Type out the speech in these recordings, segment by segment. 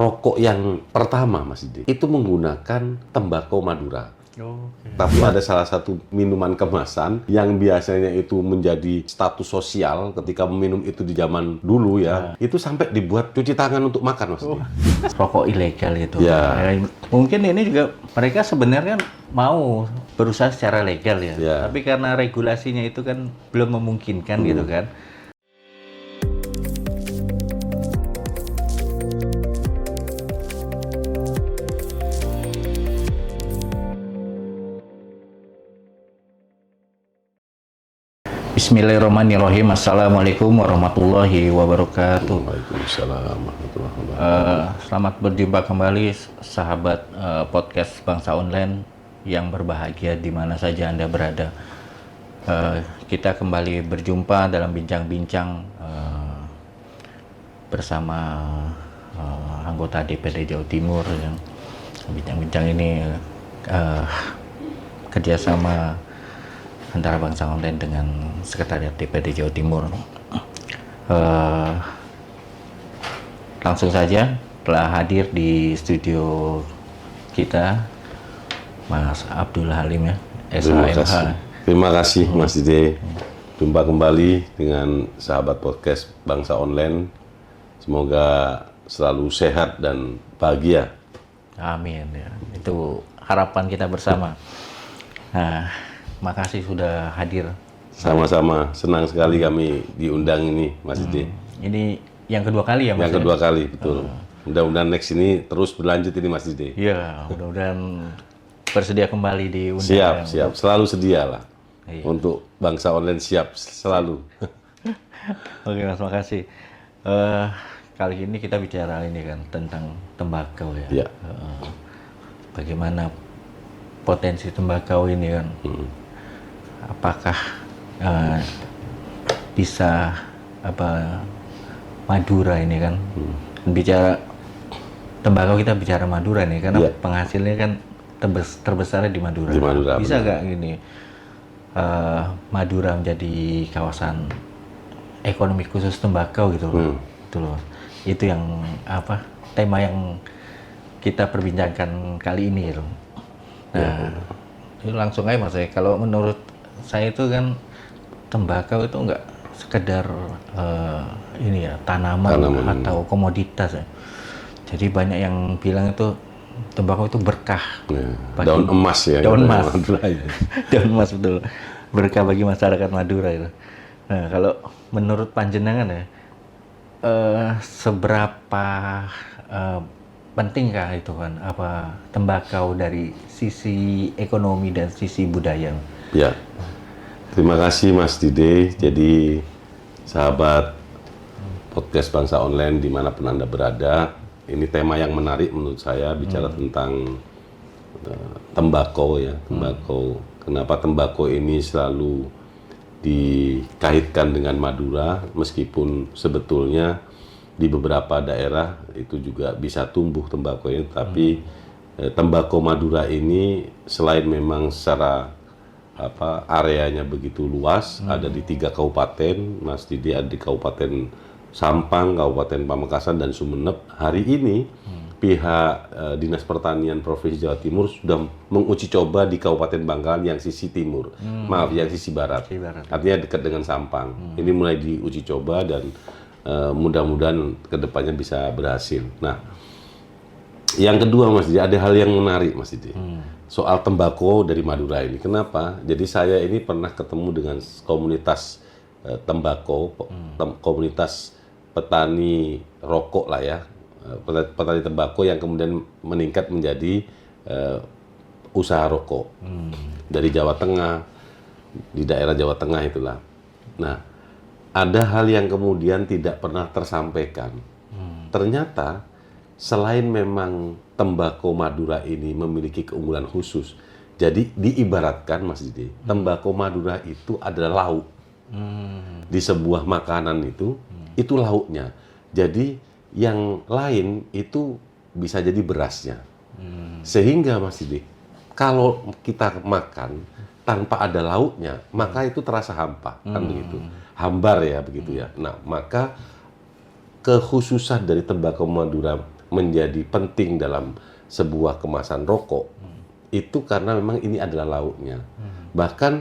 rokok yang pertama, Mas Didi, itu menggunakan tembakau Madura. Oke. Tapi ada salah satu minuman kemasan yang biasanya itu menjadi status sosial ketika meminum itu di zaman dulu ya. Itu sampai dibuat cuci tangan untuk makan, Mas Didi. Rokok ilegal itu. Ya. Mungkin ini juga mereka sebenarnya mau berusaha secara legal ya. Ya. Tapi karena regulasinya itu kan belum memungkinkan gitu kan. Bismillahirrahmanirrahim. Assalamualaikum warahmatullahi wabarakatuh. Waalaikumsalam warahmatullahi wabarakatuh. Selamat berjumpa kembali sahabat podcast Bangsa Online yang berbahagia di mana saja Anda berada. Kita kembali berjumpa dalam bincang-bincang bersama anggota DPD Jawa Timur. Yang bincang-bincang ini kerjasama antara Bangsa Online dengan Sekretariat DPD Jawa Timur. Langsung saja telah hadir di studio kita Mas Abdul Halim ya, SHMH. Terima kasih Mas Didi. Jumpa kembali dengan sahabat podcast Bangsa Online. Semoga selalu sehat dan bahagia. Amin ya. Itu harapan kita bersama. Nah, makasih sudah hadir. Sama-sama, senang sekali kami diundang ini, Mas Didi. Ini yang kedua kali ya, Mas? Yang kedua kali, betul. Mudah-mudahan next ini terus berlanjut ini, Mas Didi. Iya, mudah-mudahan bersedia kembali diundang. Siap, siap. Selalu sedia lah. Iya. Untuk Bangsa Online siap, selalu. Oke, Mas, makasih. Kali ini kita bicara ini kan tentang tembakau ya. Iya. Bagaimana potensi tembakau ini kan? Apakah bisa Madura ini kan bicara tembakau, kita bicara Madura nih karena penghasilnya kan terbesarnya di Madura. Di Madura, bisa nggak gini Madura menjadi kawasan ekonomi khusus tembakau gitu loh. Itu loh. Itu yang tema yang kita perbincangkan kali ini loh. Nah, itu langsung aja Mas. Kalau menurut saya itu kan tembakau itu nggak sekedar ini ya tanaman atau komoditas ya. Jadi banyak yang bilang itu tembakau itu berkah. Daun emas ya. Daun emas. Ya. Daun emas betul. Berkah bagi masyarakat Madura itu. Nah, kalau menurut panjenengan ya, seberapa pentingkah itu kan tembakau dari sisi ekonomi dan sisi budaya? Ya. Terima kasih Mas Didi. Jadi sahabat podcast Bangsa Online dimanapun Anda berada, ini tema yang menarik menurut saya bicara tentang tembakau ya. Tembakau. Kenapa tembakau ini selalu dikaitkan dengan Madura, meskipun sebetulnya di beberapa daerah itu juga bisa tumbuh tembakau ini, tapi tembakau Madura ini selain memang secara areanya begitu luas, ada di 3 kabupaten, Mas Didi, ada di Kabupaten Sampang, Kabupaten Pamekasan, dan Sumeneb. Hari ini pihak Dinas Pertanian Provinsi Jawa Timur sudah menguji coba di Kabupaten Bangkalan yang sisi timur, yang sisi barat. Artinya dekat dengan Sampang. Ini mulai diuji coba dan mudah-mudahan kedepannya bisa berhasil. Nah, yang kedua Mas Didi, ada hal yang menarik Mas Didi. Soal tembakau dari Madura ini. Kenapa? Jadi saya ini pernah ketemu dengan komunitas tembakau, komunitas petani rokok lah ya, petani tembakau yang kemudian meningkat menjadi usaha rokok dari Jawa Tengah, di daerah Jawa Tengah itulah. Nah, ada hal yang kemudian tidak pernah tersampaikan. Ternyata selain memang tembakau Madura ini memiliki keunggulan khusus, jadi diibaratkan Mas Didi, tembakau Madura itu adalah lauk. Di sebuah makanan itu lauknya. Jadi yang lain itu bisa jadi berasnya. Sehingga Mas Didi, kalau kita makan tanpa ada lauknya, maka itu terasa hampa, kan begitu. Hambar ya begitu ya. Nah, maka kekhususan dari tembakau menjadi penting dalam sebuah kemasan rokok itu karena memang ini adalah lauknya. Bahkan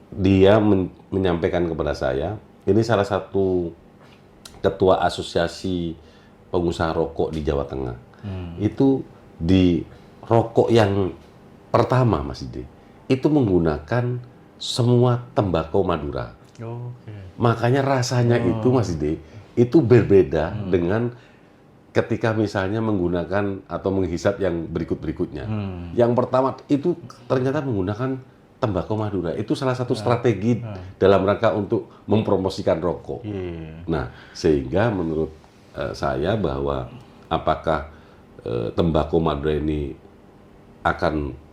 dia menyampaikan kepada saya, ini salah satu ketua asosiasi pengusaha rokok di Jawa Tengah. Itu di rokok yang pertama, Mas Ide, itu menggunakan semua tembakau Madura. Makanya rasanya itu, Mas Ide, itu berbeda dengan ketika misalnya menggunakan atau menghisap yang berikut-berikutnya. Yang pertama itu ternyata menggunakan tembakau Madura. Itu salah satu strategi dalam rangka untuk mempromosikan rokok. Nah, sehingga menurut saya bahwa apakah tembakau Madura ini akan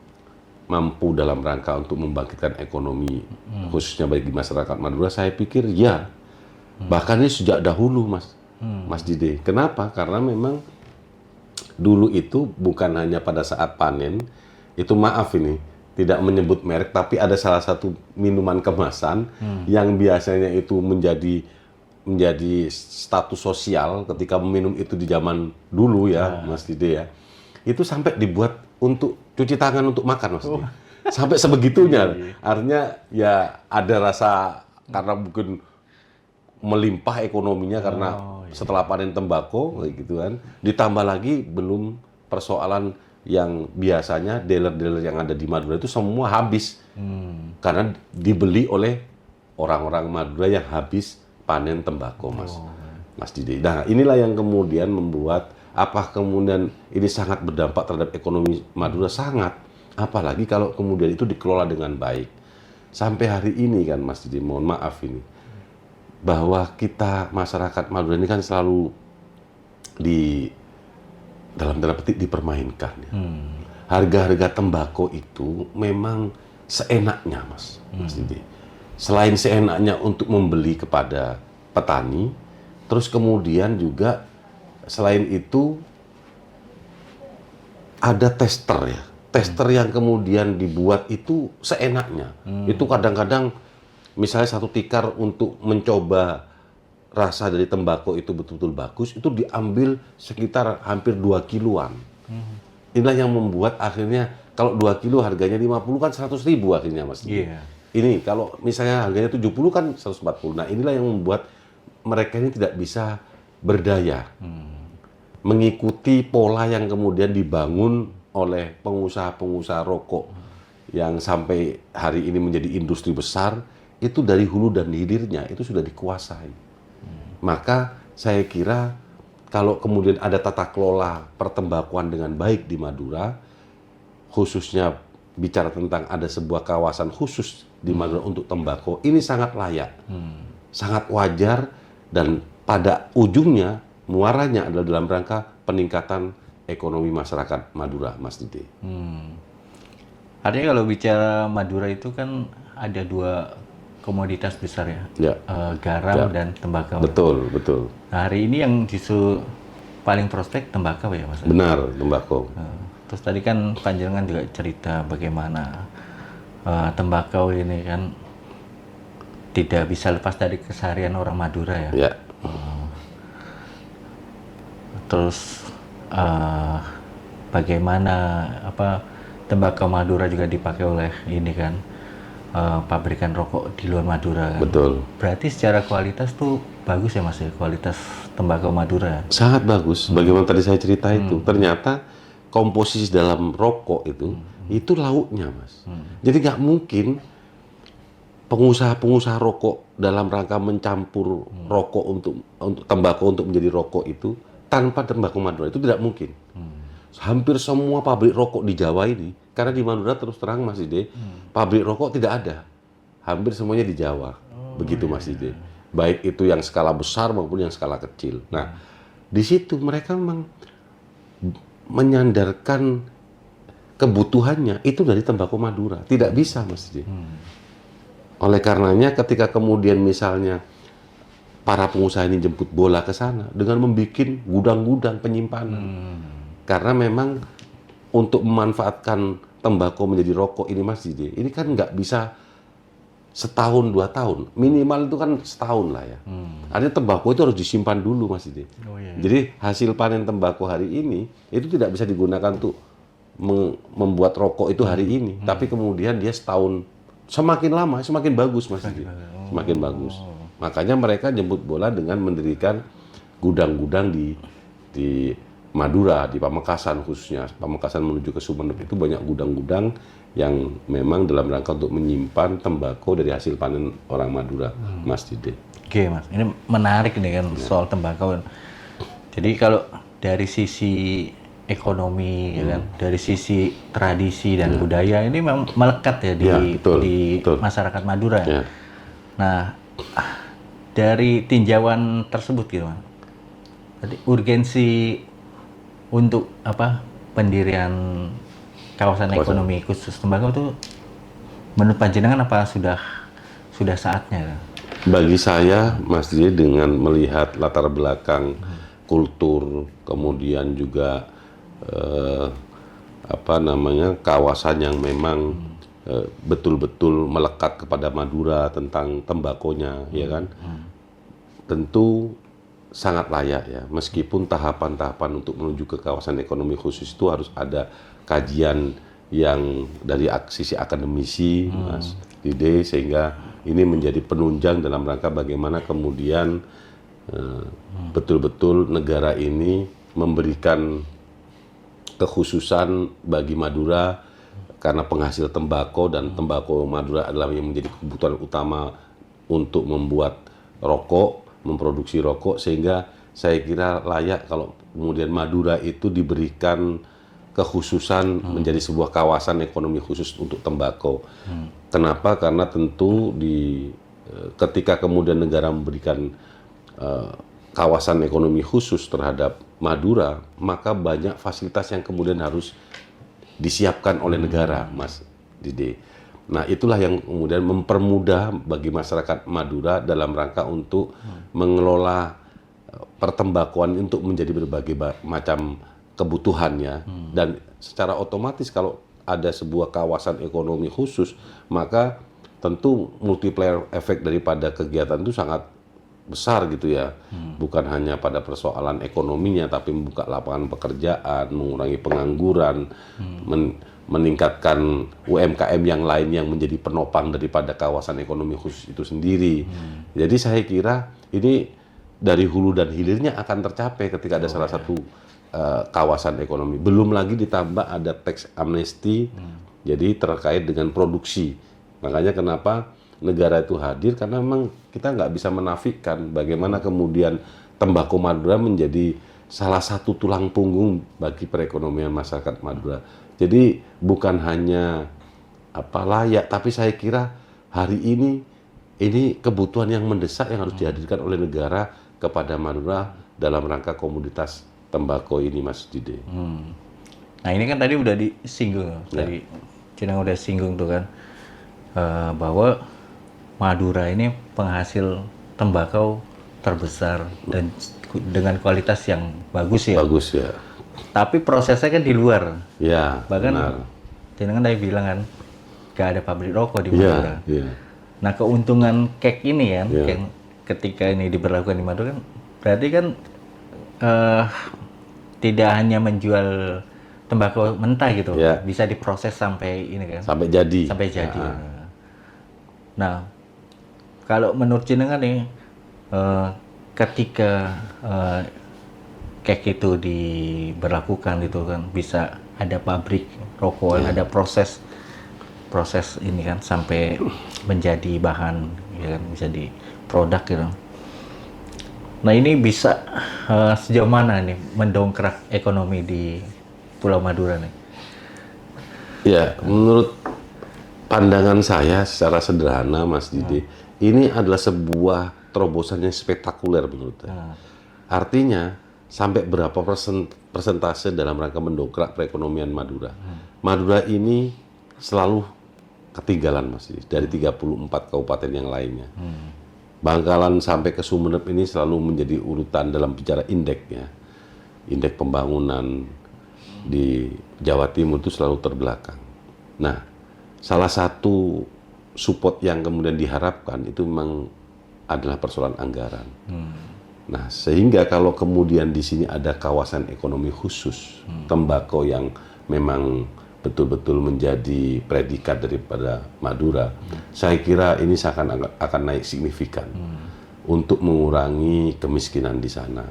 mampu dalam rangka untuk membangkitkan ekonomi khususnya bagi masyarakat Madura, saya pikir ya. Bahkan ini sejak dahulu, Mas Dide. Kenapa? Karena memang dulu itu bukan hanya pada saat panen, itu maaf ini, tidak menyebut merek, tapi ada salah satu minuman kemasan yang biasanya itu menjadi status sosial ketika meminum itu di zaman dulu ya, Mas Dide ya. Itu sampai dibuat untuk cuci tangan untuk makan, Mas Dide. Sampai sebegitunya. Artinya ya ada rasa karena mungkin melimpah ekonominya karena setelah panen tembakau kayak gitu kan. Ditambah lagi belum persoalan yang biasanya dealer-dealer yang ada di Madura itu semua habis. Karena dibeli oleh orang-orang Madura yang habis panen tembakau, Mas Dide. Nah, inilah yang kemudian membuat kemudian ini sangat berdampak terhadap ekonomi Madura, sangat. Apalagi kalau kemudian itu dikelola dengan baik. Sampai hari ini kan, Mas Dide, mohon maaf ini, bahwa kita masyarakat Madura ini kan selalu dalam tanda petik dipermainkan. Ya. Harga-harga tembakau itu memang seenaknya, Mas Didi. Selain seenaknya untuk membeli kepada petani, terus kemudian juga selain itu ada tester ya. Tester yang kemudian dibuat itu seenaknya. Itu kadang-kadang misalnya satu tikar untuk mencoba rasa dari tembakau itu betul-betul bagus, itu diambil sekitar hampir 2 kiloan. Inilah yang membuat akhirnya kalau 2 kilo harganya 50 kan 100.000 akhirnya, Mas. Ini kalau misalnya harganya 70 kan 140. Nah, inilah yang membuat mereka ini tidak bisa berdaya. Mengikuti pola yang kemudian dibangun oleh pengusaha-pengusaha rokok yang sampai hari ini menjadi industri besar, itu dari hulu dan hilirnya itu sudah dikuasai. Maka saya kira kalau kemudian ada tata kelola pertembakuan dengan baik di Madura, khususnya bicara tentang ada sebuah kawasan khusus di Madura untuk tembakau, ini sangat layak, sangat wajar, dan pada ujungnya muaranya adalah dalam rangka peningkatan ekonomi masyarakat Madura, Mas Didi. Artinya kalau bicara Madura itu kan ada 2 komoditas besar ya, garam dan tembakau. Betul. Nah, hari ini yang justru paling prospek tembakau ya, Mas? Benar, tembakau. Terus tadi kan Panjenengan juga cerita bagaimana tembakau ini kan tidak bisa lepas dari keseharian orang Madura ya. Terus bagaimana tembakau Madura juga dipakai oleh ini kan pabrikan rokok di luar Madura kan. Betul. Berarti secara kualitas tuh bagus ya, Mas ya, kualitas tembakau Madura. Sangat bagus. Bagaimana tadi saya cerita itu, ternyata komposisi dalam rokok itu lauknya, Mas. Jadi nggak mungkin pengusaha-pengusaha rokok dalam rangka mencampur rokok untuk tembakau untuk menjadi rokok itu tanpa tembakau Madura, itu tidak mungkin. Hampir semua pabrik rokok di Jawa ini, karena di Madura terus terang, Mas Ide, pabrik rokok tidak ada. Hampir semuanya di Jawa. Begitu, Mas Ide. Baik itu yang skala besar maupun yang skala kecil. Nah, di situ mereka memang menyandarkan kebutuhannya itu dari tembakau Madura. Tidak bisa, Mas Ide. Oleh karenanya ketika kemudian misalnya para pengusaha ini jemput bola ke sana dengan membuat gudang-gudang penyimpanan. Karena memang untuk memanfaatkan tembakau menjadi rokok ini, Mas Didi, ini kan nggak bisa setahun 2 tahun, minimal itu kan setahun lah ya. Artinya tembakau itu harus disimpan dulu Mas Didi. Oh, iya. Jadi hasil panen tembakau hari ini itu tidak bisa digunakan untuk membuat rokok itu hari ini, tapi kemudian dia setahun, semakin lama semakin bagus Mas Didi, semakin bagus. Makanya mereka jemput bola dengan mendirikan gudang-gudang di Madura, di Pamekasan khususnya. Pamekasan menuju ke Sumeneb itu banyak gudang-gudang yang memang dalam rangka untuk menyimpan tembakau dari hasil panen orang Madura, Mas Didi. Oke Mas, ini menarik nih kan soal tembakau. Jadi kalau dari sisi ekonomi, ya kan, dari sisi tradisi dan budaya ini memang melekat ya di, Ya, betul, betul. masyarakat Madura. Ya. Nah, dari tinjauan tersebut gitu Mas, tadi urgensi untuk pendirian kawasan ekonomi khusus tembakau itu menurut panjenengan apa sudah saatnya? Bagi saya, Mas Didi, dengan melihat latar belakang kultur, kemudian juga kawasan yang memang betul-betul melekat kepada Madura tentang tembakonya, ya kan, tentu sangat layak ya. Meskipun tahapan-tahapan untuk menuju ke kawasan ekonomi khusus itu harus ada kajian yang dari sisi akademisi, Mas Didi, sehingga ini menjadi penunjang dalam rangka bagaimana kemudian betul-betul negara ini memberikan kekhususan bagi Madura karena penghasil tembakau, dan tembakau Madura adalah yang menjadi kebutuhan utama untuk membuat rokok, memproduksi rokok, sehingga saya kira layak kalau kemudian Madura itu diberikan kekhususan menjadi sebuah kawasan ekonomi khusus untuk tembakau. Kenapa? Karena tentu ketika kemudian negara memberikan kawasan ekonomi khusus terhadap Madura, maka banyak fasilitas yang kemudian harus disiapkan oleh negara, Mas Didi. Nah, itulah yang kemudian mempermudah bagi masyarakat Madura dalam rangka untuk mengelola pertembakauan untuk menjadi berbagai macam kebutuhannya. Dan secara otomatis kalau ada sebuah kawasan ekonomi khusus, maka tentu multiplier efek daripada kegiatan itu sangat besar gitu ya. Bukan hanya pada persoalan ekonominya, tapi membuka lapangan pekerjaan, mengurangi pengangguran, meningkatkan UMKM yang lain yang menjadi penopang daripada kawasan ekonomi khusus itu sendiri. Jadi saya kira ini dari hulu dan hilirnya akan tercapai ketika ada salah satu kawasan ekonomi. Belum lagi ditambah ada tax amnesty, jadi terkait dengan produksi. Makanya kenapa negara itu hadir, karena memang kita nggak bisa menafikan bagaimana kemudian tembakau Madura menjadi salah satu tulang punggung bagi perekonomian masyarakat Madura. Jadi bukan hanya layak, tapi saya kira hari ini kebutuhan yang mendesak yang harus dihadirkan oleh negara kepada Madura dalam rangka komoditas tembakau ini, Mas Didi. Nah ini kan tadi udah disinggung, tadi Cina udah singgung tuh kan, bahwa Madura ini penghasil tembakau terbesar dan dengan kualitas yang bagus ya. Bagus ya. Tapi prosesnya kan di luar. Ya. Bahkan Cina kan tadi bilang kan, gak ada pabrik rokok di Madura. Ya. Nah keuntungan kek ini kan, ketika ini diberlakukan di Madura kan, berarti kan tidak hanya menjual tembakau mentah gitu, bisa diproses sampai ini kan, sampai jadi. Nah, kalau menurut jenengan nih, ketika kek itu diberlakukan itu kan, bisa ada pabrik rokok, ada proses ini kan sampai menjadi bahan, ya kan, bisa di produk gitu. Nah ini bisa sejauh mana nih mendongkrak ekonomi di Pulau Madura nih? Ya, menurut pandangan saya secara sederhana, Mas Didi, ini adalah sebuah terobosan yang spektakuler menurut saya. Artinya, sampai berapa persentase dalam rangka mendongkrak perekonomian Madura. Madura ini selalu ketinggalan, Mas Didi, dari 34 kabupaten yang lainnya. Bangkalan sampai ke Sumeneb ini selalu menjadi urutan dalam bicara indeksnya. Indeks pembangunan di Jawa Timur itu selalu terbelakang. Nah, salah satu support yang kemudian diharapkan itu memang adalah persoalan anggaran. Nah, sehingga kalau kemudian di sini ada kawasan ekonomi khusus tembakau yang memang betul-betul menjadi predikat daripada Madura, saya kira ini akan naik signifikan untuk mengurangi kemiskinan di sana.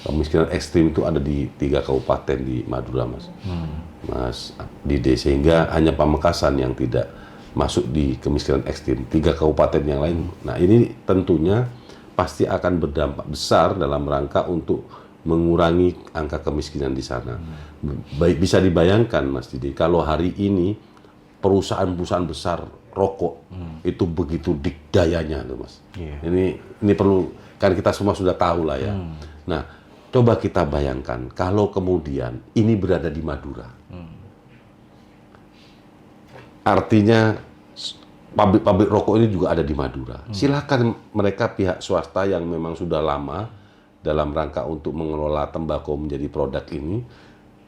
Kemiskinan ekstrim itu ada di 3 kabupaten di Madura, Mas Dide, sehingga hanya Pamekasan yang tidak masuk di kemiskinan ekstrim. 3 kabupaten yang lain. Nah, ini tentunya pasti akan berdampak besar dalam rangka untuk mengurangi angka kemiskinan di sana. Baik, bisa dibayangkan, Mas Didi, kalau hari ini perusahaan-perusahaan besar rokok itu begitu dikdayanya, tuh, Mas. Ini perlu, kan kita semua sudah tahu lah ya. Nah, coba kita bayangkan kalau kemudian ini berada di Madura. Artinya pabrik-pabrik rokok ini juga ada di Madura. Silakan mereka pihak swasta yang memang sudah lama dalam rangka untuk mengelola tembakau menjadi produk ini,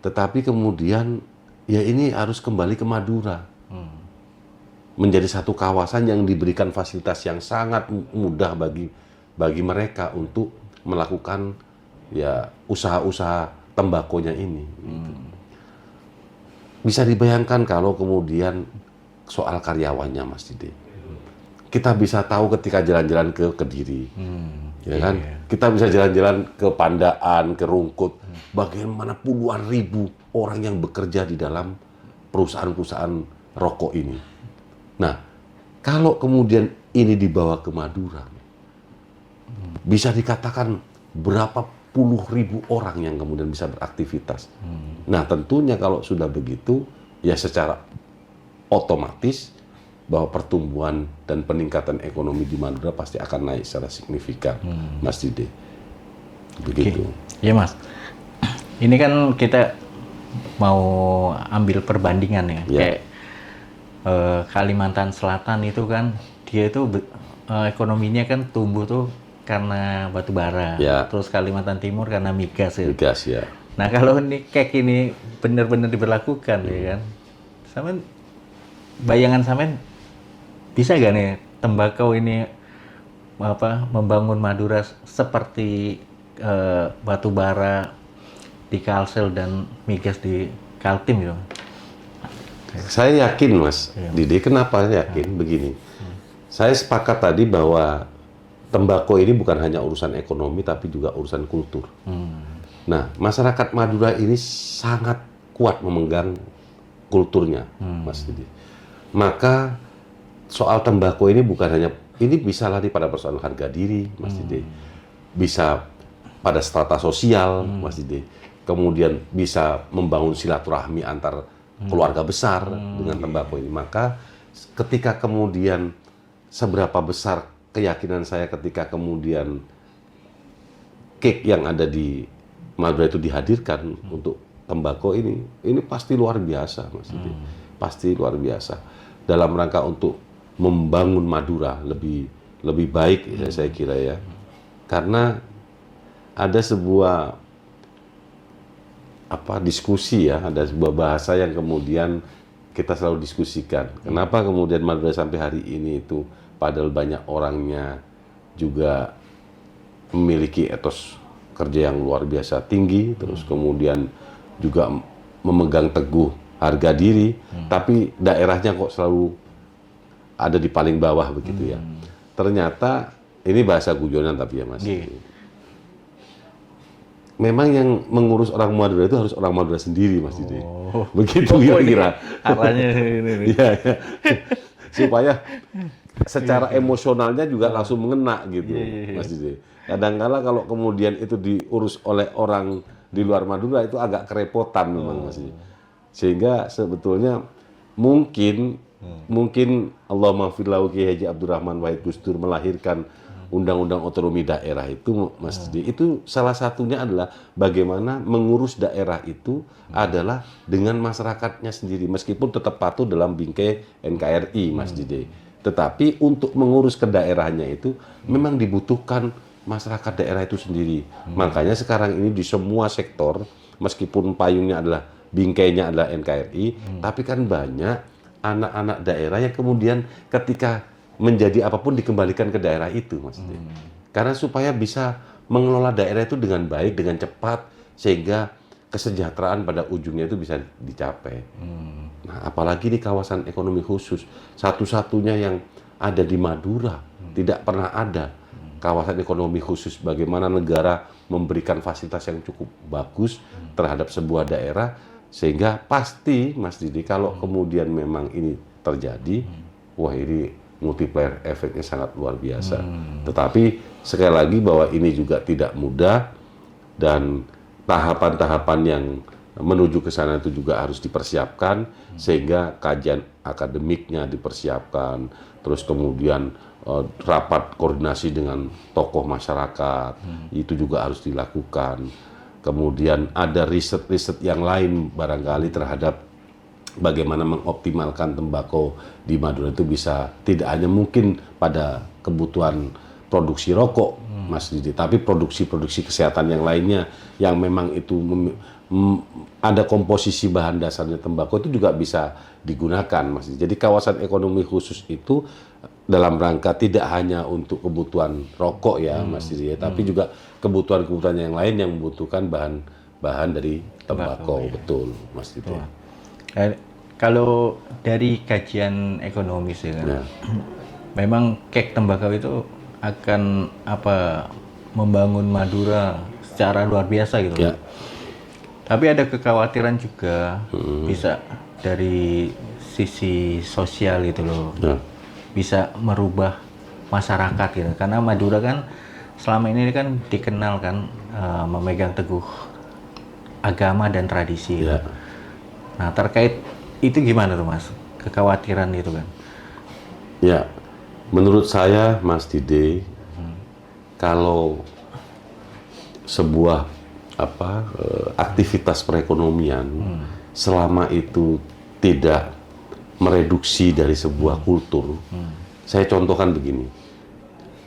tetapi kemudian ya ini harus kembali ke Madura. Menjadi satu kawasan yang diberikan fasilitas yang sangat mudah bagi mereka untuk melakukan ya usaha-usaha tembakonya ini. Gitu. Bisa dibayangkan kalau kemudian soal karyawannya, Mas Didi. Kita bisa tahu ketika jalan-jalan ke Kediri, ya kan? Kita bisa jalan-jalan ke Pandaan, ke Rungkut, bagaimana puluhan ribu orang yang bekerja di dalam perusahaan-perusahaan rokok ini. Nah, kalau kemudian ini dibawa ke Madura, bisa dikatakan berapa puluh ribu orang yang kemudian bisa beraktivitas. Nah, tentunya kalau sudah begitu, ya secara otomatis bahwa pertumbuhan dan peningkatan ekonomi di Madura pasti akan naik secara signifikan, Mas Dide. Begitu. Iya, Mas. Ini kan kita mau ambil perbandingan ya. Kayak Kalimantan Selatan itu kan dia itu ekonominya kan tumbuh tuh karena batu bara. Terus Kalimantan Timur karena migas ya. Migas ya. Nah, kalau ini kayak ini benar-benar diberlakukan ya kan. Sampean bayangan sampean bisa gak nih tembakau ini membangun Madura seperti batu bara di Kalsel dan migas di Kaltim gitu? Saya yakin, Mas Didi. Kenapa yakin? Begini. Saya sepakat tadi bahwa tembakau ini bukan hanya urusan ekonomi tapi juga urusan kultur. Nah, masyarakat Madura ini sangat kuat memegang kulturnya, Mas Didi. Maka soal tembakau ini bukan hanya, ini bisa lari pada persoalan harga diri, Mas Didi. Bisa pada strata sosial, Mas Didi. Kemudian bisa membangun silaturahmi antar keluarga besar dengan tembakau ini. Maka ketika kemudian seberapa besar keyakinan saya ketika kemudian cake yang ada di Madura itu dihadirkan untuk tembakau ini pasti luar biasa, Mas Didi. Pasti luar biasa dalam rangka untuk membangun Madura lebih baik, saya kira ya. Karena ada sebuah diskusi ya, ada sebuah bahasa yang kemudian kita selalu diskusikan. Kenapa kemudian Madura sampai hari ini itu padahal banyak orangnya juga memiliki etos kerja yang luar biasa tinggi, terus kemudian juga memegang teguh harga diri, tapi daerahnya kok selalu ada di paling bawah begitu ya. Ternyata ini bahasa guyonan tapi ya, Mas. Memang yang mengurus orang Madura itu harus orang Madura sendiri, Mas Didi. Begitu kira-kira. Arahnya ini. Iya, ya. Supaya secara emosionalnya juga langsung mengena gitu, Mas Didi. Kadang-kala kalau kemudian itu diurus oleh orang di luar Madura itu agak kerepotan memang, Mas Didi. Sehingga sebetulnya mungkin Allahumma firlahu Kiai Haji Abdurrahman Wahid Gus Dur melahirkan Undang-Undang Otonomi Daerah itu, Mas Didi, itu salah satunya adalah bagaimana mengurus daerah itu adalah dengan masyarakatnya sendiri, meskipun tetap patuh dalam bingkai NKRI, Mas Didi. Tetapi untuk mengurus ke daerahnya itu memang dibutuhkan masyarakat daerah itu sendiri. Makanya sekarang ini di semua sektor, meskipun payungnya adalah bingkainya adalah NKRI, tapi kan banyak anak-anak daerah yang kemudian ketika menjadi apapun dikembalikan ke daerah itu, Mas. Karena supaya bisa mengelola daerah itu dengan baik, dengan cepat, sehingga kesejahteraan pada ujungnya itu bisa dicapai. Nah, apalagi di kawasan ekonomi khusus, satu-satunya yang ada di Madura, tidak pernah ada kawasan ekonomi khusus. Bagaimana negara memberikan fasilitas yang cukup bagus terhadap sebuah daerah, sehingga pasti, Mas Didi, kalau kemudian memang ini terjadi, wah ini multiplier efeknya sangat luar biasa. Tetapi sekali lagi bahwa ini juga tidak mudah, dan tahapan-tahapan yang menuju ke sana itu juga harus dipersiapkan, sehingga kajian akademiknya dipersiapkan, terus kemudian rapat koordinasi dengan tokoh masyarakat itu juga harus dilakukan. Kemudian ada riset-riset yang lain barangkali terhadap bagaimana mengoptimalkan tembakau di Madura itu bisa tidak hanya mungkin pada kebutuhan produksi rokok, Mas Didi, tapi produksi-produksi kesehatan yang lainnya yang memang itu ada komposisi bahan dasarnya tembakau itu juga bisa digunakan, Mas Didi. Jadi kawasan ekonomi khusus itu dalam rangka tidak hanya untuk kebutuhan rokok ya, Mas Didi, tapi juga kebutuhan-kebutuhan yang lain yang membutuhkan bahan dari tembakau, ya. betul, Mas Didi. Kalau dari kajian ekonomis ya kan, memang kek tembakau itu akan membangun Madura secara luar biasa gitu. Ya. Tapi ada kekhawatiran juga bisa dari sisi sosial gitu loh. Ya. Bisa merubah masyarakat gitu. Karena Madura kan selama ini kan dikenal kan memegang teguh agama dan tradisi. Ya. Gitu. Nah, terkait itu gimana tuh Mas? Kekhawatiran itu kan. Ya. Menurut saya, Mas Didi, kalau sebuah aktivitas perekonomian selama itu tidak mereduksi dari sebuah kultur, saya contohkan begini.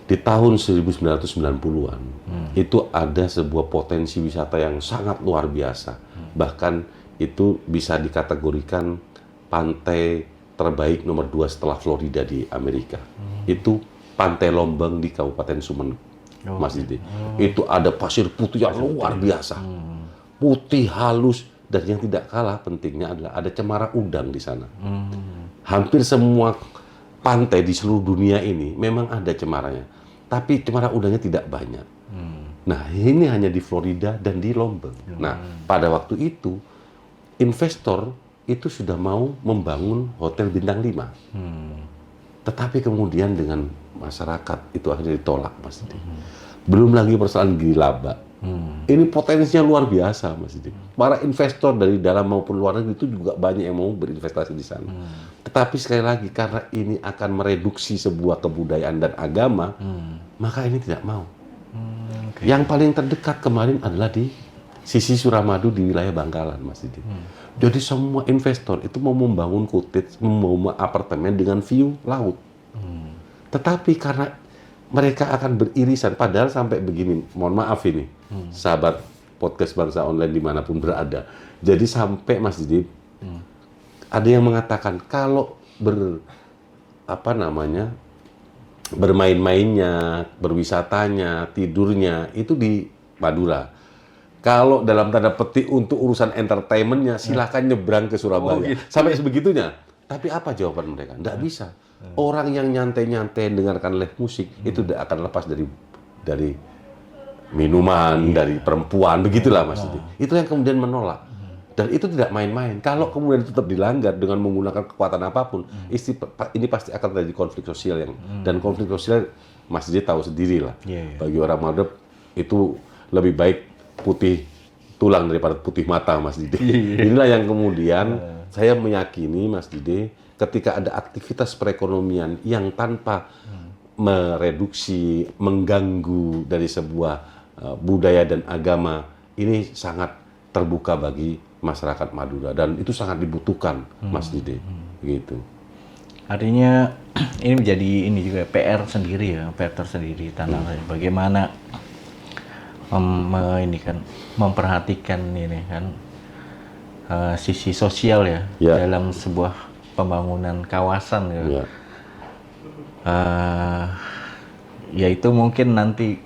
Di tahun 1990-an itu ada sebuah potensi wisata yang sangat luar biasa. Bahkan itu bisa dikategorikan pantai terbaik nomor 2 setelah Florida di Amerika. Itu Pantai Lombang di Kabupaten Sumeneb, Mas Didi. Itu ada pasir putih yang luar biasa. Putih halus, dan yang tidak kalah pentingnya adalah ada cemara udang di sana. Hampir semua pantai di seluruh dunia ini memang ada cemaranya, tapi cemara udangnya tidak banyak. Nah, ini hanya di Florida dan di Lombang. Nah, pada waktu itu investor itu sudah mau membangun hotel bintang 5. Tetapi kemudian dengan masyarakat itu akhirnya ditolak, Mas Didi. Belum lagi persoalan gili laba. Ini potensinya luar biasa, Mas Didi. Para investor dari dalam maupun luar negeri itu juga banyak yang mau berinvestasi di sana. Tetapi sekali lagi, karena ini akan mereduksi sebuah kebudayaan dan agama, maka ini tidak mau. Yang paling terdekat kemarin adalah di sisi Suramadu di wilayah Bangkalan, Mas Didi. Jadi semua investor itu mau membangun cottage, membangun apartemen dengan view laut. Tetapi karena mereka akan beririsan, padahal sampai begini, mohon maaf ini, sahabat podcast Bangsa Online dimanapun berada. Jadi sampai, Mas Didi, ada yang mengatakan kalau bermain-mainnya, berwisatanya, tidurnya itu di Madura. Kalau dalam tanda petik untuk urusan entertainment-nya, silakan nyebrang ke Surabaya. Gitu. Sampai sebegitunya. Tapi apa jawaban mereka? Nggak bisa. Orang yang nyantai-nyantai dengarkan live musik itu tidak akan lepas dari minuman, dari perempuan, begitulah Mas Didi. Itu yang kemudian menolak. Dan itu tidak main-main. Kalau kemudian tetap dilanggar dengan menggunakan kekuatan apapun, ini pasti akan terjadi konflik sosial dan konflik sosial Mas Didi tahu sendiri lah. Bagi orang Madura itu lebih baik putih tulang daripada putih mata, Mas Didi. Inilah yang kemudian saya meyakini, Mas Didi, ketika ada aktivitas perekonomian yang tanpa mereduksi, mengganggu dari sebuah budaya dan agama, ini sangat terbuka bagi masyarakat Madura dan itu sangat dibutuhkan, Mas Didi. Gitu. Artinya ini menjadi juga PR sendiri ya, PR tersendiri tanah air. Bagaimana memperhatikan ini kan sisi sosial ya dalam sebuah pembangunan kawasan ya. Ya itu mungkin nanti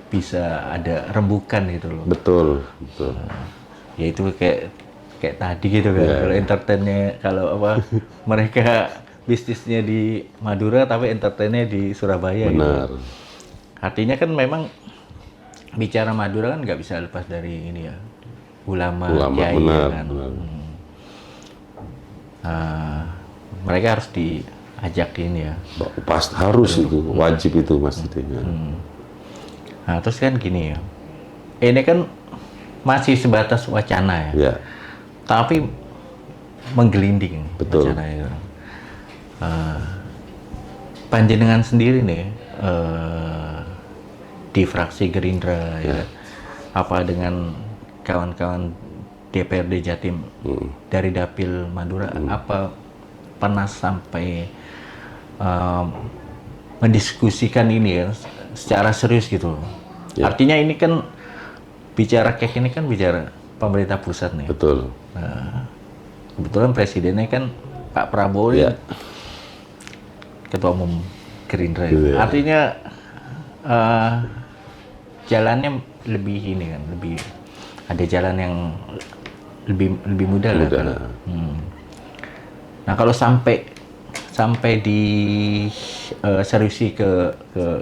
bisa ada rembukan gitu loh. Betul, betul. Ya itu kayak tadi gitu kan. Kalau entertainnya, kalau apa mereka bisnisnya di Madura tapi entertainnya di Surabaya gitu. Benar. Artinya kan memang bicara Madura kan nggak bisa lepas dari ini ya, ulama kiai ya benar, kan. benar. Mereka harus diajak ini ya. Pasti harus itu, wajib itu Mas Didi. Nah terus kan gini ya, ini kan masih sebatas wacana ya, Ya, tapi menggelinding betul. wacana itu. Panjenengan sendiri nih di fraksi Gerindra ya, apa dengan kawan-kawan DPRD Jatim dari Dapil Madura, apa pernah sampai mendiskusikan ini ya secara serius gitu loh. Artinya ini kan bicara kek ini kan bicara pemerintah pusat nih. Betul. Kebetulan presidennya kan Pak Prabowo ini ketua umum Gerindra. Artinya jalannya lebih ini kan, lebih ada jalan yang lebih mudah lah kan. Nah kalau sampai di seriusi ke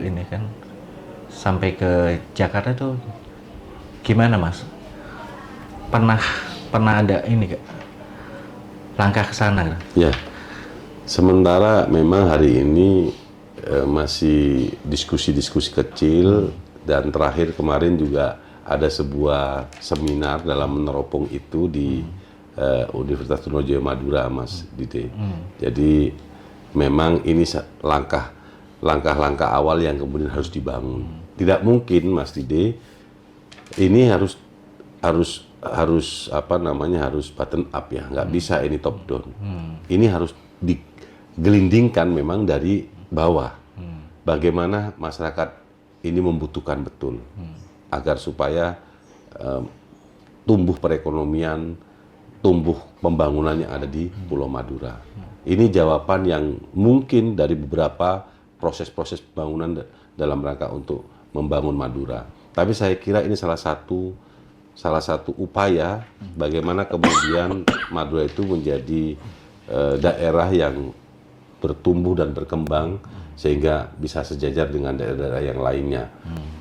ini kan, sampai ke Jakarta tuh gimana Mas? Pernah ada ini gak langkah ke sana? Ya. Sementara memang hari ini masih diskusi-diskusi kecil, dan terakhir kemarin juga ada sebuah seminar dalam meneropong itu di Universitas Trunojoyo Madura, Mas Dide. Jadi memang ini langkah-langkah awal yang kemudian harus dibangun. Tidak mungkin, Mas Dide, ini harus apa namanya, harus bottom up ya, nggak bisa ini top down. Ini harus digelindingkan memang dari bawah. Bagaimana masyarakat ini membutuhkan betul agar supaya tumbuh perekonomian, tumbuh pembangunan yang ada di Pulau Madura. Ini jawaban yang mungkin dari beberapa proses-proses pembangunan dalam rangka untuk membangun Madura. Tapi saya kira ini salah satu upaya bagaimana kemudian Madura itu menjadi daerah yang bertumbuh dan berkembang sehingga bisa sejajar dengan daerah-daerah yang lainnya.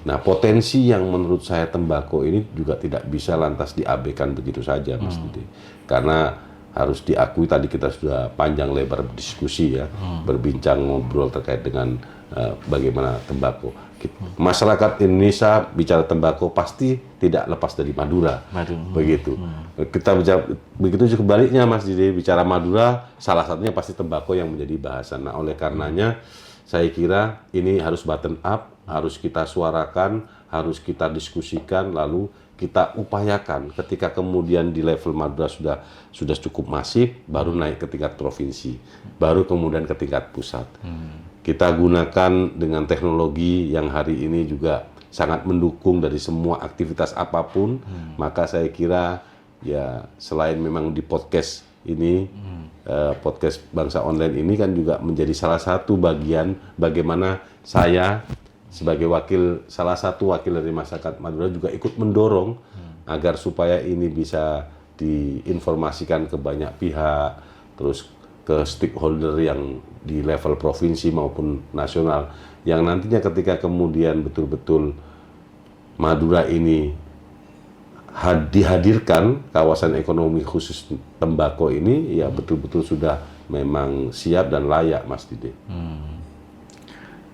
Nah, potensi yang menurut saya tembakau ini juga tidak bisa lantas diabaikan begitu saja, Mas Didi. Karena harus diakui tadi kita sudah panjang lebar berdiskusi ya, berbincang ngobrol terkait dengan bagaimana tembakau. Masyarakat Indonesia bicara tembakau pasti tidak lepas dari Madura. Begitu. Kita bicara begitu juga sebaliknya, Mas Didi, bicara Madura salah satunya pasti tembakau yang menjadi bahasan. Nah, oleh karenanya saya kira ini harus bottom up, harus kita suarakan, harus kita diskusikan, lalu kita upayakan ketika kemudian di level Madura sudah cukup masif, baru naik ke tingkat provinsi, baru kemudian ke tingkat pusat. Kita gunakan dengan teknologi yang hari ini juga sangat mendukung dari semua aktivitas apapun, maka saya kira ya selain memang di podcast ini, podcast Bangsa Online ini kan juga menjadi salah satu bagian bagaimana saya sebagai salah satu wakil dari masyarakat Madura juga ikut mendorong agar supaya ini bisa diinformasikan ke banyak pihak, terus ke stakeholder yang di level provinsi maupun nasional, yang nantinya ketika kemudian betul-betul Madura ini dihadirkan kawasan ekonomi khusus tembakau ini, ya betul-betul sudah memang siap dan layak, Mas Didi.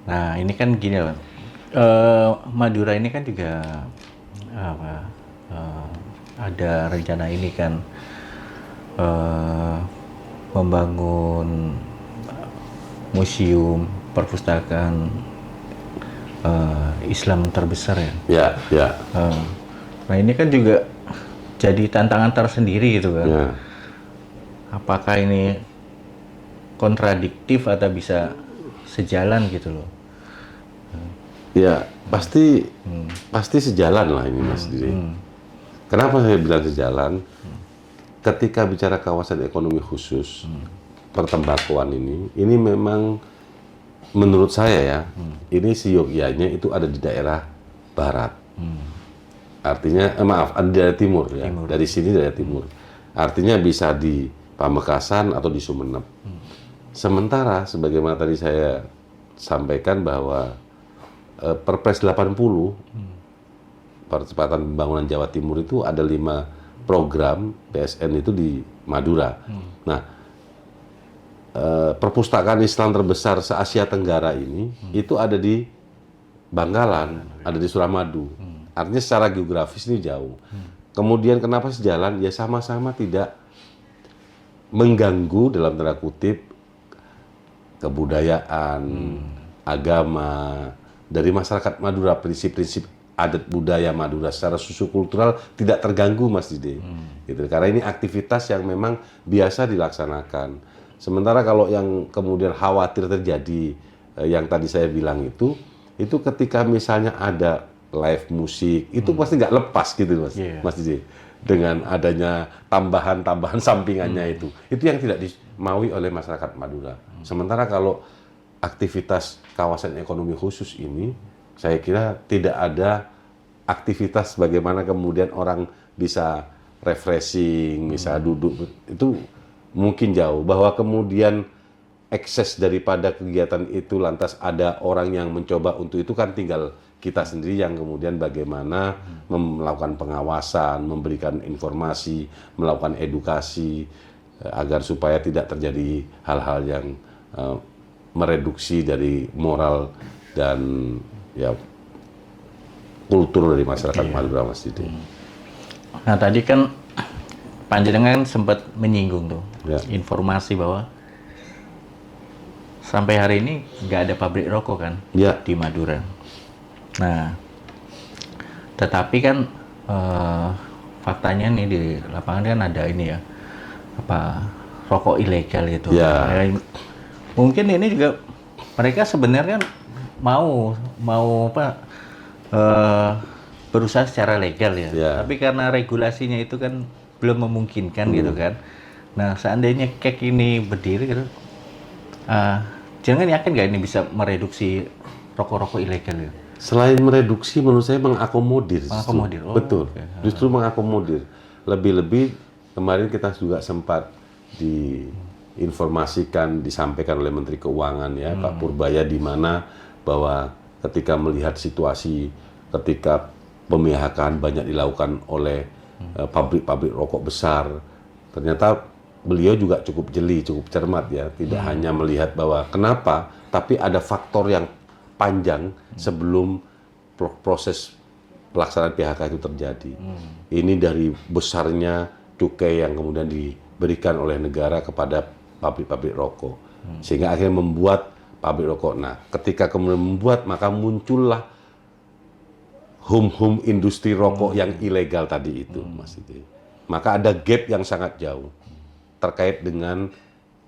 Nah ini kan gini loh, Madura ini kan juga ada rencana ini kan membangun museum perpustakaan Islam terbesar ya. Ya, ya. Nah ini kan juga jadi tantangan tersendiri gitu kan. Ya. Apakah ini kontradiktif atau bisa sejalan gitu loh? Ya pasti sejalan lah ini, Mas Didi. Kenapa saya bilang sejalan? Ketika bicara kawasan ekonomi khusus pertembakauan ini memang menurut saya ya, ini siogyanya itu ada di daerah barat. Artinya, maaf, ada di daerah timur ya. Dari sini daerah timur. Artinya bisa di Pamekasan atau di Sumeneb. Sementara, sebagaimana tadi saya sampaikan bahwa Perpres 80, percepatan pembangunan Jawa Timur itu ada 5 program PSN itu di Madura. Nah, perpustakaan Islam terbesar se-Asia Tenggara ini itu ada di Bangkalan, ada di Suramadu. Artinya secara geografis ini jauh. Kemudian kenapa sejalan? Ya sama-sama tidak mengganggu dalam tanda kutip kebudayaan, agama dari masyarakat Madura, prinsip-prinsip adat budaya Madura secara sosiokultural tidak terganggu, Mas Dide. Gitu. Karena ini aktivitas yang memang biasa dilaksanakan. Sementara kalau yang kemudian khawatir terjadi yang tadi saya bilang itu ketika misalnya ada live musik, itu pasti nggak lepas gitu, Mas, Mas Dide. Dengan adanya tambahan-tambahan sampingannya itu yang tidak dimaui oleh masyarakat Madura. Sementara kalau aktivitas kawasan ekonomi khusus ini, saya kira tidak ada aktivitas bagaimana kemudian orang bisa refreshing, bisa duduk, itu mungkin jauh. Bahwa kemudian ekses daripada kegiatan itu lantas ada orang yang mencoba untuk itu kan tinggal kita sendiri yang kemudian bagaimana melakukan pengawasan, memberikan informasi, melakukan edukasi agar supaya tidak terjadi hal-hal yang mereduksi dari moral dan ya kultur dari masyarakat Madura, Mas Didi. Nah tadi kan Panjenengan sempat menyinggung tuh informasi bahwa sampai hari ini nggak ada pabrik rokok kan di Madura. Nah, tetapi kan faktanya nih di lapangan kan ada ini ya, rokok ilegal itu. Mungkin ini juga mereka sebenarnya mau berusaha secara legal ya. Tapi karena regulasinya itu kan belum memungkinkan gitu kan. Nah, seandainya KEK ini berdiri gitu, jangan yakin nggak ini bisa mereduksi rokok-rokok ilegal gitu? Selain mereduksi, menurut saya mengakomodir. Betul. Justru mengakomodir. Lebih-lebih kemarin kita juga sempat diinformasikan, disampaikan oleh Menteri Keuangan ya, Pak Purbaya, di mana bahwa ketika melihat situasi, ketika pemihakan banyak dilakukan oleh pabrik-pabrik rokok besar, ternyata beliau juga cukup jeli, cukup cermat ya, tidak hanya melihat bahwa kenapa, tapi ada faktor yang panjang sebelum proses pelaksanaan PHK itu terjadi. Ini dari besarnya cukai yang kemudian diberikan oleh negara kepada pabrik-pabrik rokok, sehingga akhirnya membuat pabrik rokok. Nah, ketika kemudian membuat, maka muncullah hum industri rokok yang ilegal tadi itu, Mas Didi. Maka ada gap yang sangat jauh terkait dengan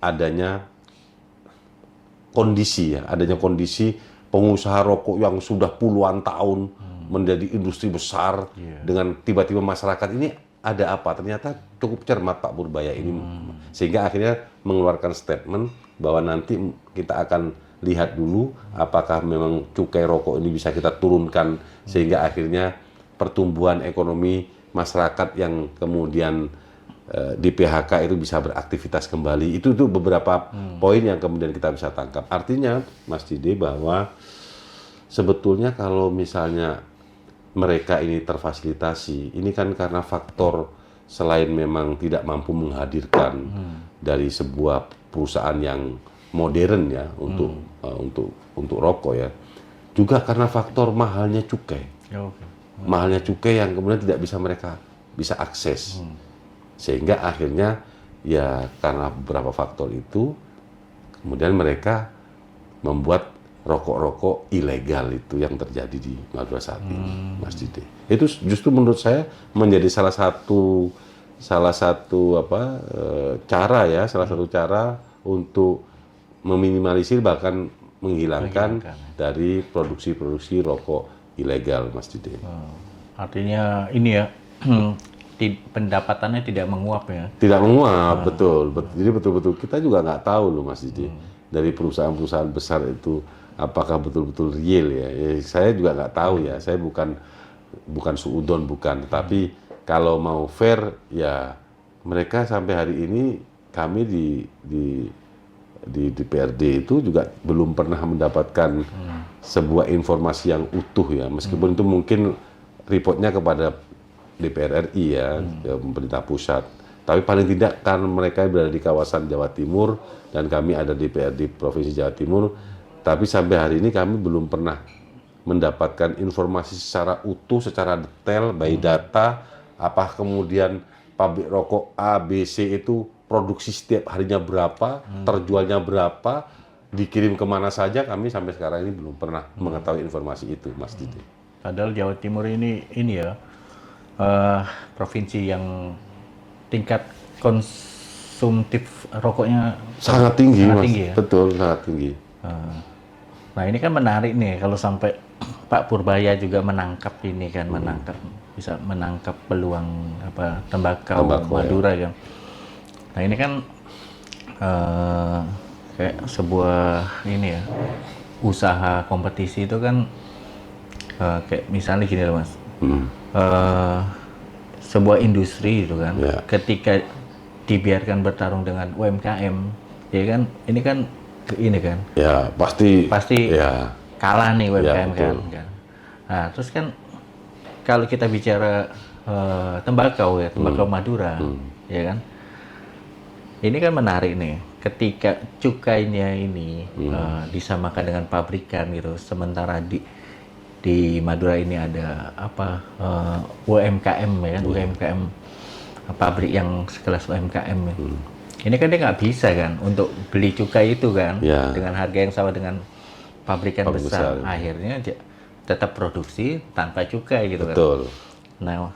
adanya kondisi pengusaha rokok yang sudah puluhan tahun menjadi industri besar dengan tiba-tiba masyarakat ini ada apa? Ternyata cukup cermat Pak Purbaya ini, sehingga akhirnya mengeluarkan statement bahwa nanti kita akan lihat dulu apakah memang cukai rokok ini bisa kita turunkan sehingga akhirnya pertumbuhan ekonomi masyarakat yang kemudian di PHK itu bisa beraktivitas kembali. Itu beberapa poin yang kemudian kita bisa tangkap. Artinya, Mas Didi, bahwa sebetulnya kalau misalnya mereka ini terfasilitasi, ini kan karena faktor selain memang tidak mampu menghadirkan dari sebuah perusahaan yang modern ya untuk rokok ya, juga karena faktor mahalnya cukai. Mahalnya cukai yang kemudian tidak bisa mereka bisa akses. Sehingga akhirnya ya karena beberapa faktor itu kemudian mereka membuat rokok-rokok ilegal itu yang terjadi di Madura saat ini, Mas Didi. Itu justru menurut saya menjadi salah satu cara untuk meminimalisir bahkan menghilangkan dari produksi rokok ilegal, Mas Didi. Artinya ini ya pendapatannya tidak menguap ya? Tidak menguap, betul. Jadi betul-betul kita juga nggak tahu loh, Mas Didi. dari perusahaan-perusahaan besar itu apakah betul-betul real ya? Saya juga nggak tahu ya. Saya bukan suudon, bukan. Tapi kalau mau fair ya mereka sampai hari ini kami di DPRD itu juga belum pernah mendapatkan sebuah informasi yang utuh ya. Meskipun itu mungkin reportnya kepada DPR RI ya, pemerintah pusat. Tapi paling tidak kan mereka berada di kawasan Jawa Timur dan kami ada di DPRD Provinsi Jawa Timur. Tapi sampai hari ini kami belum pernah mendapatkan informasi secara utuh, secara detail, by data, apa kemudian pabrik rokok A, B, C itu produksi setiap harinya berapa, terjualnya berapa, dikirim kemana saja, kami sampai sekarang ini belum pernah mengetahui informasi itu, Mas Didi. Padahal Jawa Timur ini ya, provinsi yang tingkat konsumtif rokoknya Sangat tinggi, sangat Mas. tinggi ya? Betul, sangat tinggi. Nah ini kan menarik nih kalau sampai Pak Purbaya juga menangkap ini kan, bisa menangkap peluang tembakau Madura kan. Nah ini kan kayak sebuah ini ya, usaha kompetisi itu kan kayak misalnya gini loh Mas, sebuah industri itu kan, ketika dibiarkan bertarung dengan UMKM, ya kan, ini kan, ya pasti ya kalah nih UMKM ya, kan. Nah terus kan kalau kita bicara tembakau Madura, ya kan, ini kan menarik nih, ketika cukainya ini disamakan dengan pabrikan gitu, sementara di Madura ini ada UMKM ya kan, UMKM pabrik yang sekelas UMKM ya. Ini kan dia nggak bisa kan untuk beli cukai itu kan dengan harga yang sama dengan pabrikan besar. Akhirnya tetap produksi tanpa cukai gitu kan. Betul. Nah,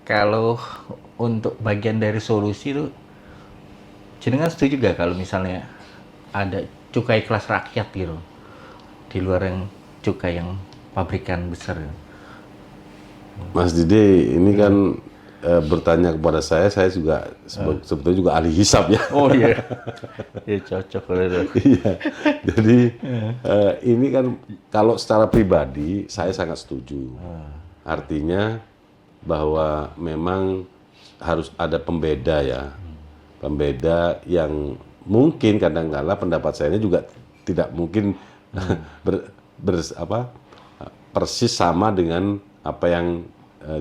kalau untuk bagian dari solusi itu, jenengan setuju juga kalau misalnya ada cukai kelas rakyat gitu di luar yang cukai yang pabrikan besar. Mas Didi, ini kan bertanya kepada saya juga sebetulnya juga ahli hisab ya. Oh iya, ya cocok kalau itu. Iya. Jadi ini kan kalau secara pribadi saya sangat setuju. Artinya bahwa memang harus ada pembeda ya, pembeda yang mungkin kadang-kala pendapat saya ini juga tidak mungkin persis sama dengan apa yang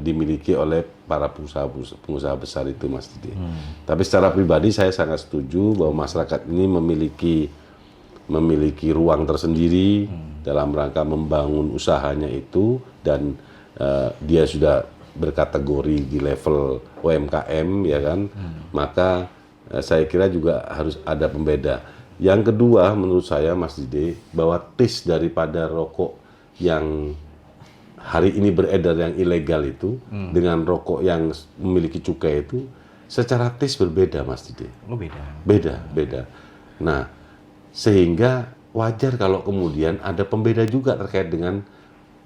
dimiliki oleh para pengusaha besar itu, Mas Didi. Tapi secara pribadi saya sangat setuju bahwa masyarakat ini memiliki ruang tersendiri dalam rangka membangun usahanya itu, dan dia sudah berkategori di level UMKM ya kan. Maka saya kira juga harus ada pembeda. Yang kedua menurut saya, Mas Didi, bahwa taste daripada rokok yang hari ini beredar yang ilegal itu dengan rokok yang memiliki cukai itu secara taste berbeda, Mas Didi. Oh beda. Beda. Nah, sehingga wajar kalau kemudian ada pembeda juga terkait dengan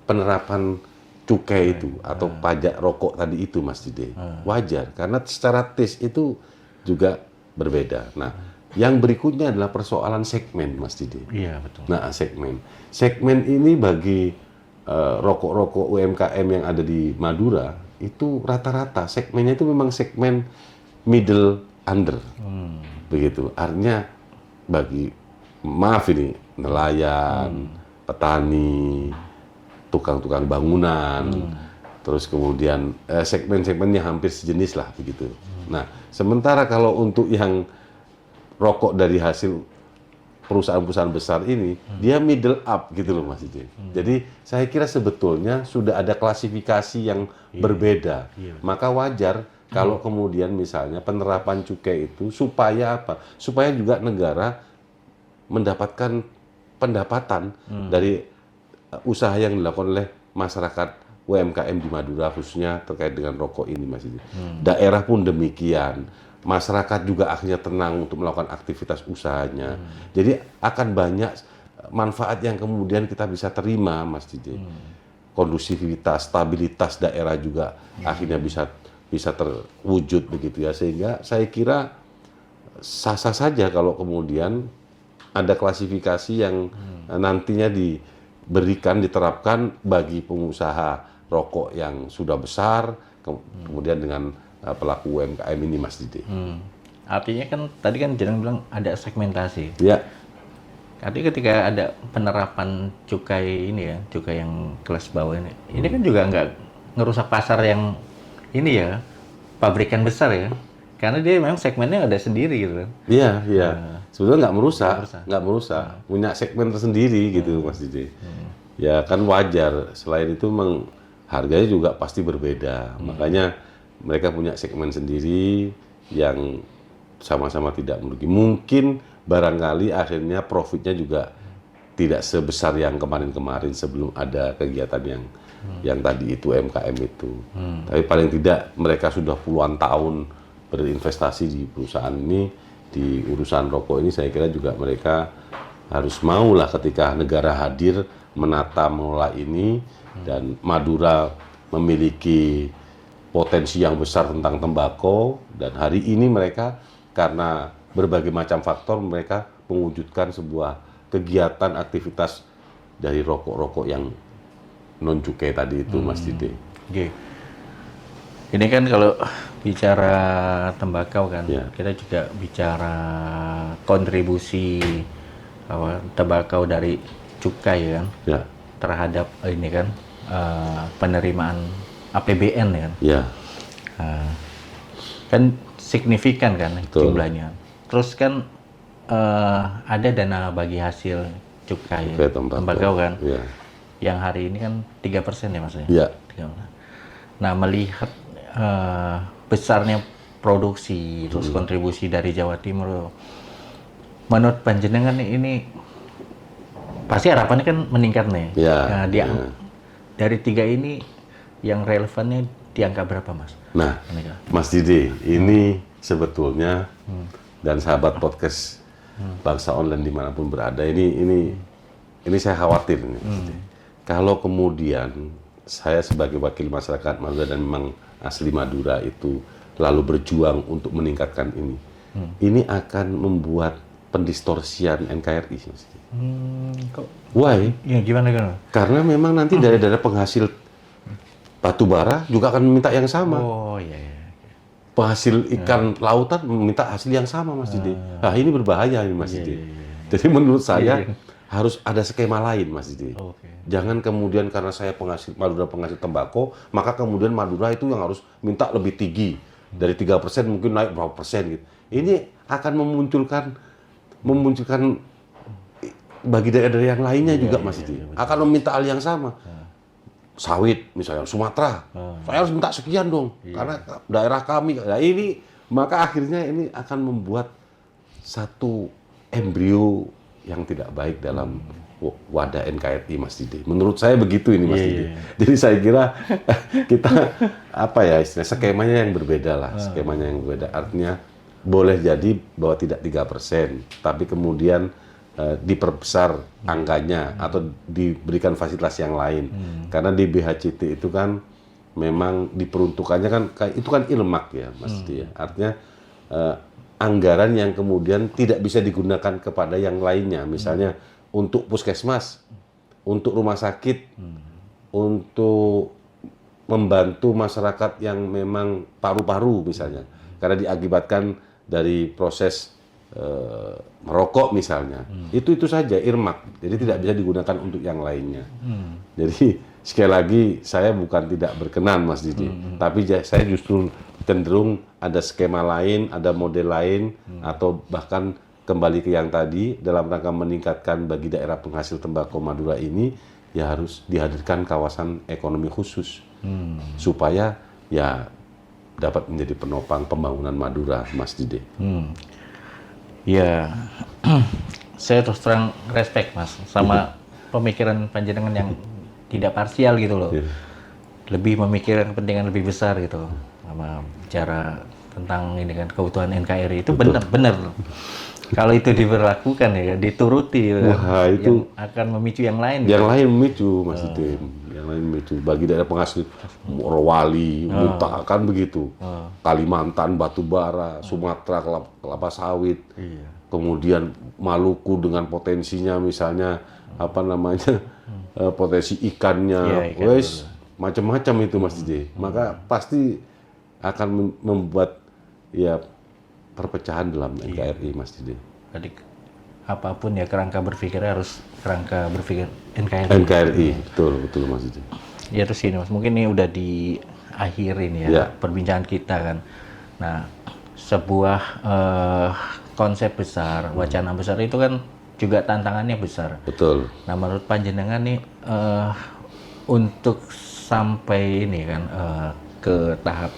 penerapan cukai itu atau pajak rokok tadi itu, Mas Didi. Wajar karena secara taste itu juga berbeda. Nah, yang berikutnya adalah persoalan segmen, Mas Didi. Iya, betul. Nah, segmen ini bagi rokok-rokok UMKM yang ada di Madura itu rata-rata segmennya itu memang segmen middle under, begitu. Artinya bagi nelayan, petani, tukang-tukang bangunan, terus kemudian segmen-segmennya hampir sejenis lah begitu. Nah, sementara kalau untuk yang rokok dari hasil perusahaan-perusahaan besar ini, dia middle up gitu loh, Mas Ije. Jadi saya kira sebetulnya sudah ada klasifikasi yang berbeda. Maka wajar kalau kemudian misalnya penerapan cukai itu supaya apa? Supaya juga negara mendapatkan pendapatan dari usaha yang dilakukan oleh masyarakat UMKM di Madura, khususnya terkait dengan rokok ini, Mas Ije. Daerah pun demikian. Masyarakat juga akhirnya tenang untuk melakukan aktivitas usahanya. Jadi akan banyak manfaat yang kemudian kita bisa terima, Mas Didi. Kondusivitas, stabilitas daerah juga akhirnya bisa terwujud begitu ya. Sehingga saya kira sah-sah saja kalau kemudian ada klasifikasi yang nantinya diterapkan bagi pengusaha rokok yang sudah besar, kemudian dengan pelaku UMKM ini, Mas Didi. Artinya kan tadi kan Jenang bilang ada segmentasi. Ya, Artinya ketika ada penerapan cukai ini ya, cukai yang kelas bawah ini kan juga nggak ngerusak pasar yang ini ya, pabrikan besar ya. Karena dia memang segmennya ada sendiri gitu kan. iya, iya. Sebetulnya nggak merusak, punya segmen tersendiri gitu, Mas Didi. Ya kan wajar. Selain itu harganya juga pasti berbeda. Makanya mereka punya segmen sendiri yang sama-sama tidak merugi. Mungkin barangkali akhirnya profitnya juga tidak sebesar yang kemarin-kemarin sebelum ada kegiatan yang tadi itu UMKM itu. Tapi paling tidak mereka sudah puluhan tahun berinvestasi di perusahaan ini, di urusan rokok ini. Saya kira juga mereka harus maulah ketika negara hadir menata mengelola ini, dan Madura memiliki potensi yang besar tentang tembakau, dan hari ini mereka karena berbagai macam faktor mereka mewujudkan sebuah kegiatan aktivitas dari rokok-rokok yang non cukai tadi itu, Mas Didi. Oke. Ini kan kalau bicara tembakau kan, kita juga bicara kontribusi tembakau dari cukai kan, terhadap ini kan penerimaan APBN kan. Kan signifikan kan jumlahnya. Terus kan ada dana bagi hasil cukai tembakau kan, yang hari ini kan 3% ya Mas ya. 3%. Nah, melihat besarnya produksi terus kontribusi dari Jawa Timur, menurut panjenengan ini pasti harapannya kan meningkat nih. Nah, dari 3 ini yang relevannya di angka berapa, Mas? Nah, Mas Didi, ini sebetulnya dan sahabat podcast Bangsa Online dimanapun berada, ini saya khawatir nih, Mas Didi. Kalau kemudian saya sebagai wakil masyarakat Madura dan memang asli Madura itu lalu berjuang untuk meningkatkan ini akan membuat pendistorsian NKRI. Why? Ya, gimana? Karena memang nanti daerah-daerah penghasil batu bara juga akan meminta yang sama. Oh iya. Penghasil ikan lautan meminta hasil yang sama, Mas Didi. Nah, ini berbahaya ini, Mas Didi. Jadi menurut saya harus ada skema lain, Mas Didi. Jangan kemudian karena saya Madura penghasil tembakau, maka kemudian Madura itu yang harus minta lebih tinggi. Dari 3% mungkin naik berapa persen gitu. Ini akan memunculkan bagi daerah-daerah yang lainnya juga, Mas Didi. Akan meminta hal yang sama. Sawit misalnya Sumatera, saya harus minta sekian dong, karena daerah kami. Nah, ini maka akhirnya ini akan membuat satu embrio yang tidak baik dalam wadah NKRI, Mas Didi. Menurut saya begitu ini, Mas Didi. Jadi saya kira kita skemanya yang berbeda lah, skemanya yang berbeda. Artinya boleh jadi bahwa tidak 3%, tapi kemudian diperbesar angkanya atau diberikan fasilitas yang lain. Karena di BHCT itu kan memang diperuntukannya kan itu kan ilmak ya, Mas Didi. Artinya anggaran yang kemudian tidak bisa digunakan kepada yang lainnya, misalnya untuk puskesmas, untuk rumah sakit, untuk membantu masyarakat yang memang paru-paru misalnya, karena diakibatkan dari proses merokok misalnya, itu saja irmak, jadi tidak bisa digunakan untuk yang lainnya. Jadi sekali lagi saya bukan tidak berkenan, Mas Didi, tapi saya justru cenderung ada skema lain, ada model lain, atau bahkan kembali ke yang tadi dalam rangka meningkatkan bagi daerah penghasil tembakau Madura ini, ya harus dihadirkan kawasan ekonomi khusus supaya ya dapat menjadi penopang pembangunan Madura, Mas Didi. Ya, saya terus terang respect, Mas, sama pemikiran panjenengan yang tidak parsial gitu loh. Lebih memikirkan kepentingan lebih besar gitu, sama bicara tentang ini kan kebutuhan NKRI itu benar. Kalau itu diberlakukan ya, dituruti ya, Wah, itu yang akan memicu yang lain. yang lain memicu, Mas Didin. Yang lain memicu. Bagi daerah penghasil Morowali, Muntah, kan begitu. Kalimantan, batu bara, Sumatera, kelapa sawit. Iya. Kemudian Maluku dengan potensinya misalnya apa namanya potensi ikannya, Iya, ikan wes macam-macam itu Mas Didin. Maka pasti akan membuat ya perpecahan dalam NKRI Mas Didin. Jadi apapun ya kerangka berpikirnya harus kerangka berpikir NKRI. NKRI, betul Mas Didin. Ya terus ini Mas, mungkin ini udah di akhir ini ya, Ya. perbincangan kita kan. Nah, sebuah konsep besar, wacana besar itu kan juga tantangannya besar. Betul. Nah, menurut panjenengan nih untuk sampai ini kan ke tahap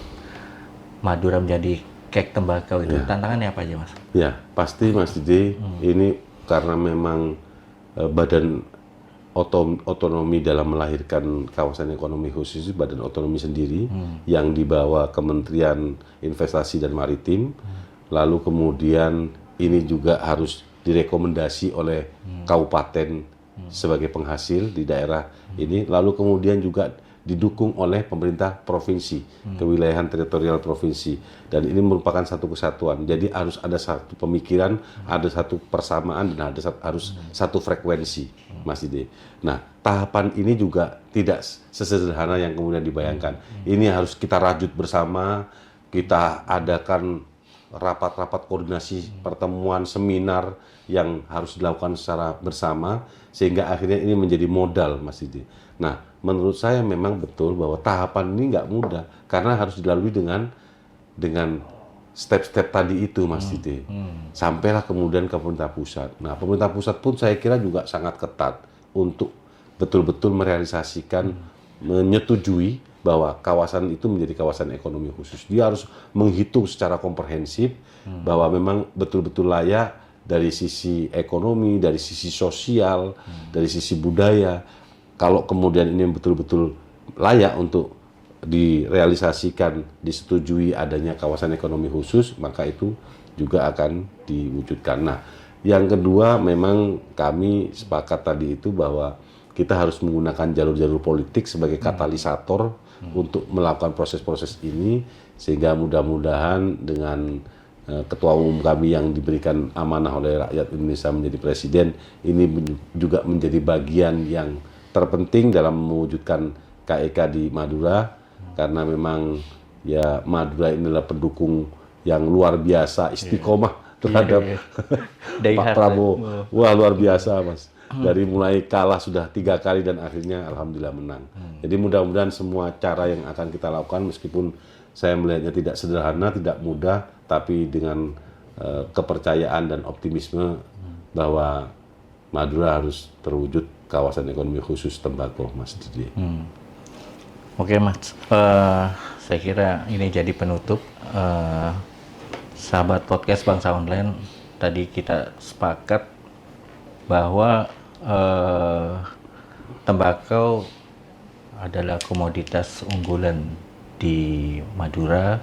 Madura menjadi kek tembakau itu tantangannya apa aja Mas? Ya, pasti Mas Didi, ini karena memang badan otonomi dalam melahirkan kawasan ekonomi khusus itu badan otonomi sendiri yang dibawa Kementerian Investasi dan Maritim. Lalu kemudian ini juga harus direkomendasi oleh kabupaten sebagai penghasil di daerah ini. Lalu kemudian juga didukung oleh pemerintah provinsi, kewilayahan teritorial provinsi, dan ini merupakan satu kesatuan. Jadi harus ada satu pemikiran, ada satu persamaan, dan harus satu frekuensi, Mas Didi. Nah, tahapan ini juga tidak sesederhana yang kemudian dibayangkan. Ini harus kita rajut bersama, kita adakan rapat-rapat koordinasi, pertemuan, seminar yang harus dilakukan secara bersama, sehingga akhirnya ini menjadi modal, Mas Didi. Nah, menurut saya memang betul bahwa tahapan ini nggak mudah, karena harus dilalui dengan step-step tadi itu, Mas Didi. Sampailah kemudian ke pemerintah pusat. Nah, pemerintah pusat pun saya kira juga sangat ketat untuk betul-betul merealisasikan, menyetujui bahwa kawasan itu menjadi kawasan ekonomi khusus. Dia harus menghitung secara komprehensif bahwa memang betul-betul layak dari sisi ekonomi, dari sisi sosial, dari sisi budaya. Kalau kemudian ini betul-betul layak untuk direalisasikan, disetujui adanya kawasan ekonomi khusus, maka itu juga akan diwujudkan. Nah, yang kedua memang kami sepakat tadi itu bahwa kita harus menggunakan jalur-jalur politik sebagai katalisator untuk melakukan proses-proses ini, sehingga mudah-mudahan dengan ketua umum kami yang diberikan amanah oleh rakyat Indonesia menjadi presiden, ini juga menjadi bagian yang terpenting dalam mewujudkan KEK di Madura, karena memang ya Madura ini adalah pendukung yang luar biasa, istiqomah terhadap Pak Prabowo. Wah, luar biasa, Mas. Dari mulai kalah sudah 3 kali dan akhirnya alhamdulillah menang. Jadi mudah-mudahan semua cara yang akan kita lakukan, meskipun saya melihatnya tidak sederhana, tidak mudah, tapi dengan kepercayaan dan optimisme bahwa Madura harus terwujud kawasan ekonomi khusus tembakau, Mas Didi. Oke Mas, saya kira ini jadi penutup. Sahabat podcast Bangsa Online, tadi kita sepakat bahwa tembakau adalah komoditas unggulan di Madura.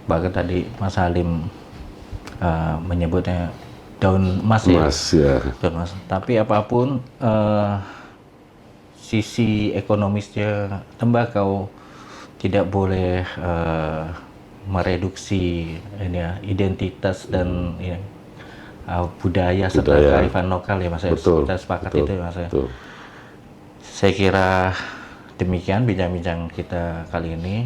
Bahkan tadi Mas Halim menyebutnya daun emas ya. Mas, ya. Daun emas. Tapi apapun sisi ekonomisnya tembakau tidak boleh mereduksi ini ya, identitas dan ya, budaya serta kearifan lokal ya Mas. Betul, kita sepakat betul, itu ya Mas. Betul. Saya kira demikian bincang-bincang kita kali ini.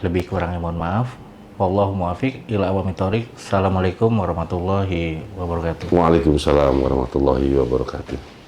Lebih kurangnya mohon maaf. Wallahu muwaffiq ila aqwamit thoriq. Assalamualaikum warahmatullahi wabarakatuh. Waalaikumsalam warahmatullahi wabarakatuh.